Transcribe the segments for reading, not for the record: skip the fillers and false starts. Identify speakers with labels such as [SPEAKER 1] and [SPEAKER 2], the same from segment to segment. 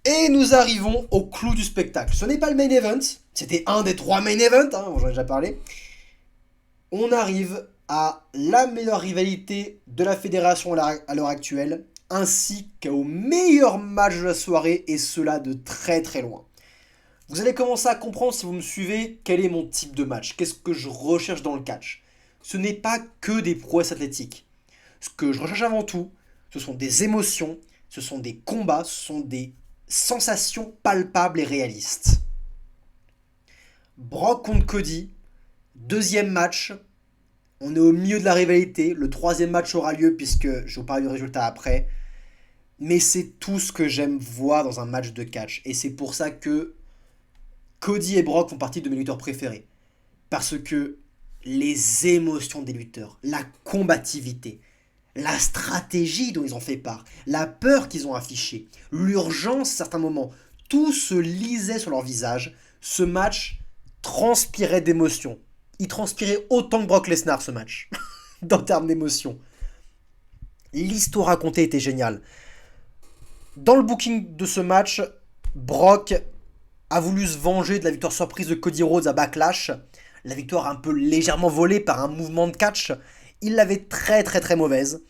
[SPEAKER 1] Et nous arrivons au clou du spectacle. Ce n'est pas le main event, c'était un des 3 main events, j'en ai déjà parlé. On arrive à la meilleure rivalité de la fédération à l'heure actuelle, ainsi qu'au meilleur match de la soirée, et cela de très très loin. Vous allez commencer à comprendre, si vous me suivez, quel est mon type de match, qu'est-ce que je recherche dans le catch. Ce n'est pas que des prouesses athlétiques. Ce que je recherche avant tout, ce sont des émotions, ce sont des combats, ce sont des sensations palpables et réalistes. Brock contre Cody, deuxième match. On est au milieu de la rivalité. Le troisième match aura lieu puisque je vous parle du résultat après. Mais c'est tout ce que j'aime voir dans un match de catch. Et c'est pour ça que Cody et Brock font partie de mes lutteurs préférés. Parce que les émotions des lutteurs, la combativité, la stratégie dont ils ont fait part, la peur qu'ils ont affichée, l'urgence à certains moments, tout se lisait sur leur visage. Ce match transpirait d'émotion. Il transpirait autant que Brock Lesnar ce match, dans termes d'émotion. L'histoire racontée était géniale. Dans le booking de ce match, Brock a voulu se venger de la victoire surprise de Cody Rhodes à Backlash. La victoire un peu légèrement volée par un mouvement de catch. Il l'avait très très très mauvaise.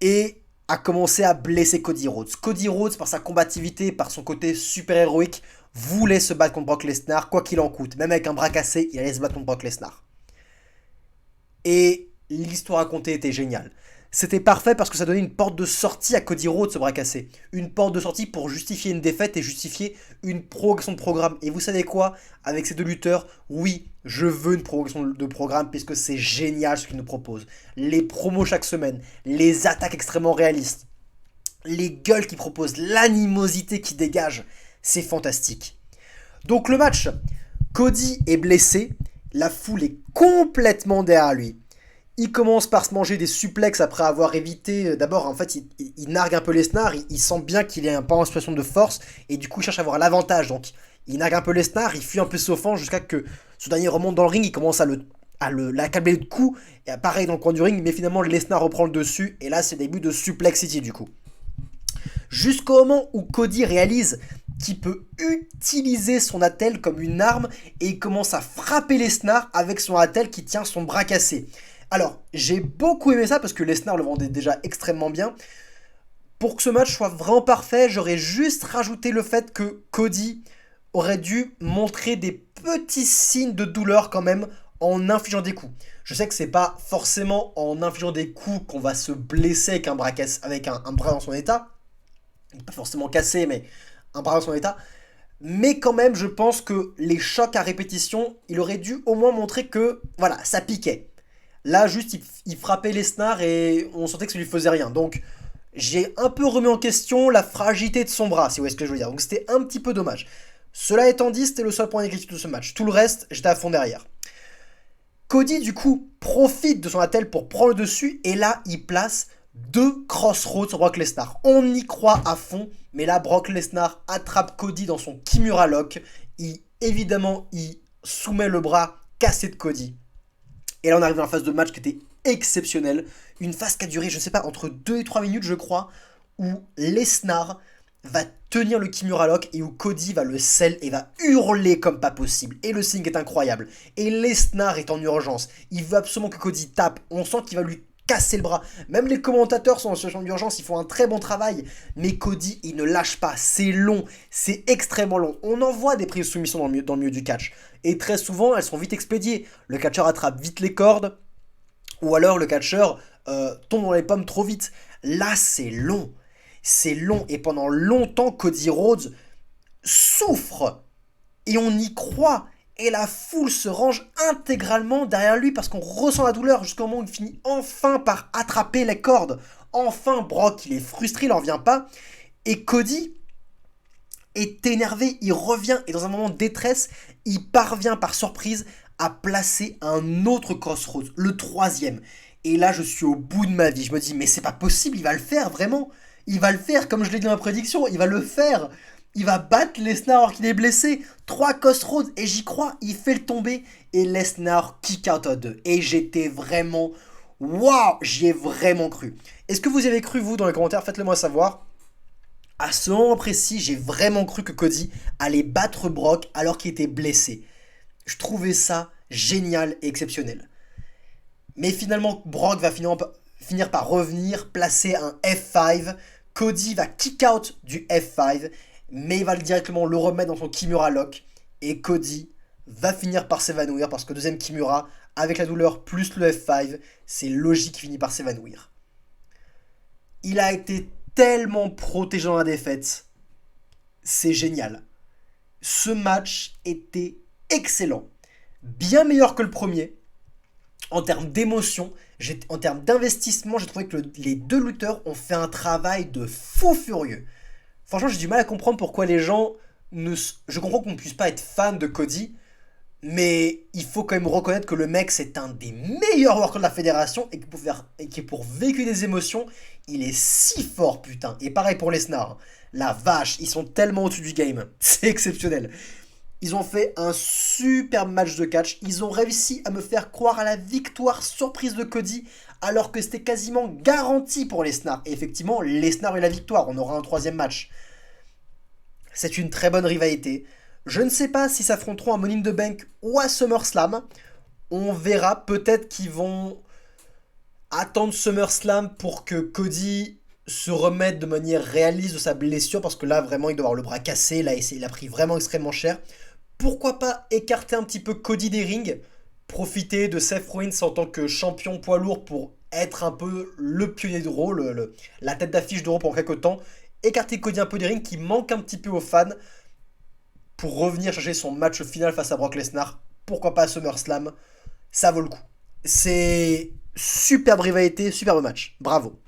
[SPEAKER 1] Et a commencé à blesser Cody Rhodes. Cody Rhodes, par sa combativité, par son côté super héroïque, voulait se battre contre Brock Lesnar, quoi qu'il en coûte. Même avec un bras cassé, il allait se battre contre Brock Lesnar. Et l'histoire racontée était géniale. C'était parfait parce que ça donnait une porte de sortie à Cody Rhodes, ce bras cassé. Une porte de sortie pour justifier une défaite et justifier une progression de programme. Et vous savez quoi? Avec ces deux lutteurs, oui, je veux une progression de programme puisque c'est génial ce qu'ils nous proposent. Les promos chaque semaine, les attaques extrêmement réalistes, les gueules qu'ils proposent, l'animosité qu'ils dégagent, c'est fantastique. Donc le match, Cody est blessé, la foule est complètement derrière lui. Il commence par se manger des suplexes après avoir évité. D'abord, en fait, il nargue un peu Lesnar. Il sent bien qu'il est pas en situation de force. Et du coup, il cherche à avoir l'avantage. Donc, il nargue un peu Lesnar. Il fuit un peu ses offenses jusqu'à que ce dernier remonte dans le ring. Il commence à l'accabler de coups. Et pareil dans le coin du ring. Mais finalement, Lesnar reprend le dessus. Et là, c'est le début de Suplex City, du coup. Jusqu'au moment où Cody réalise qu'il peut utiliser son attel comme une arme. Et il commence à frapper Lesnar avec son attel qui tient son bras cassé. Alors, j'ai beaucoup aimé ça parce que Lesnar le vendait déjà extrêmement bien. Pour que ce match soit vraiment parfait, j'aurais juste rajouté le fait que Cody aurait dû montrer des petits signes de douleur quand même en infligeant des coups. Je sais que c'est pas forcément en infligeant des coups qu'on va se blesser avec un bras, avec un bras dans son état. Pas forcément cassé, mais un bras dans son état. Mais quand même, je pense que les chocs à répétition, il aurait dû au moins montrer que, voilà, ça piquait. Là, juste, il frappait Lesnar et on sentait que ça lui faisait rien. Donc, j'ai un peu remis en question la fragilité de son bras, si vous voyez ce que je veux dire. Donc, c'était un petit peu dommage. Cela étant dit, c'était le seul point négatif de ce match. Tout le reste, j'étais à fond derrière. Cody, du coup, profite de son attel pour prendre le dessus. Et là, il place deux crossroads sur Brock Lesnar. On y croit à fond. Mais là, Brock Lesnar attrape Cody dans son Kimura Lock. Évidemment, il soumet le bras cassé de Cody. Et là, on arrive dans la phase de match qui était exceptionnelle. Une phase qui a duré, je ne sais pas, entre 2 et 3 minutes, je crois, où Lesnar va tenir le Kimura Lock et où Cody va le sell et va hurler comme pas possible. Et le signe est incroyable. Et Lesnar est en urgence. Il veut absolument que Cody tape. On sent qu'il va lui casser le bras. Même les commentateurs sont en situation d'urgence, ils font un très bon travail. Mais Cody, il ne lâche pas. C'est long, c'est extrêmement long. On en voit des prises de soumission dans le milieu du catch. Et très souvent, elles sont vite expédiées. Le catcheur attrape vite les cordes. Ou alors le catcheur tombe dans les pommes trop vite. Là, c'est long. C'est long. Et pendant longtemps, Cody Rhodes souffre. Et on y croit. Et la foule se range intégralement derrière lui parce qu'on ressent la douleur jusqu'au moment où il finit enfin par attraper les cordes. Enfin, Brock, il est frustré, il n'en revient pas. Et Cody est énervé, il revient et dans un moment de détresse, il parvient par surprise à placer un autre crossroads, le troisième. Et là, je suis au bout de ma vie. Je me dis, mais c'est pas possible, il va le faire vraiment. Il va le faire, comme je l'ai dit dans ma prédiction, il va le faire. Il va battre Lesnar alors qu'il est blessé. 3 crossroads et j'y crois, il fait le tomber. Et Lesnar kick out à 2. Et j'étais vraiment... Waouh, j'y ai vraiment cru. Est-ce que vous y avez cru, vous, dans les commentaires? Faites-le moi savoir. À ce moment précis, j'ai vraiment cru que Cody allait battre Brock alors qu'il était blessé. Je trouvais ça génial et exceptionnel. Mais finalement, Brock va finir par revenir, placer un F5. Cody va kick out du F5, mais il va directement le remettre dans son Kimura lock. Et Cody va finir par s'évanouir parce que deuxième Kimura, avec la douleur plus le F5, c'est logique qu'il finit par s'évanouir. Il a été tellement protégé dans la défaite. C'est génial. Ce match était excellent. Bien meilleur que le premier. En termes d'émotion, en termes d'investissement, j'ai trouvé que les deux lutteurs ont fait un travail de fou furieux. Franchement, j'ai du mal à comprendre pourquoi les gens ne... Je comprends qu'on ne puisse pas être fan de Cody, mais il faut quand même reconnaître que le mec, c'est un des meilleurs workers de la fédération et que pour véhiculer des émotions, il est si fort, putain. Et pareil pour Lesnar. La vache, ils sont tellement au-dessus du game. C'est exceptionnel. Ils ont fait un super match de catch. Ils ont réussi à me faire croire à la victoire surprise de Cody, alors que c'était quasiment garanti pour Lesnar. Et effectivement, Lesnar et la victoire. On aura un troisième match. C'est une très bonne rivalité. Je ne sais pas si s'affronteront à Money in the Bank ou à SummerSlam. On verra. Peut-être qu'ils vont attendre SummerSlam pour que Cody se remette de manière réaliste de sa blessure. Parce que là, vraiment, il doit avoir le bras cassé. Là, il a pris vraiment extrêmement cher. Pourquoi pas écarter un petit peu Cody des rings, profiter de Seth Rollins en tant que champion poids lourd pour être un peu le pionnier de Raw, la tête d'affiche de Raw pour quelques temps, écarter Cody un peu des rings qui manque un petit peu aux fans pour revenir chercher son match final face à Brock Lesnar. Pourquoi pas à SummerSlam, ça vaut le coup. C'est superbe rivalité, superbe match. Bravo.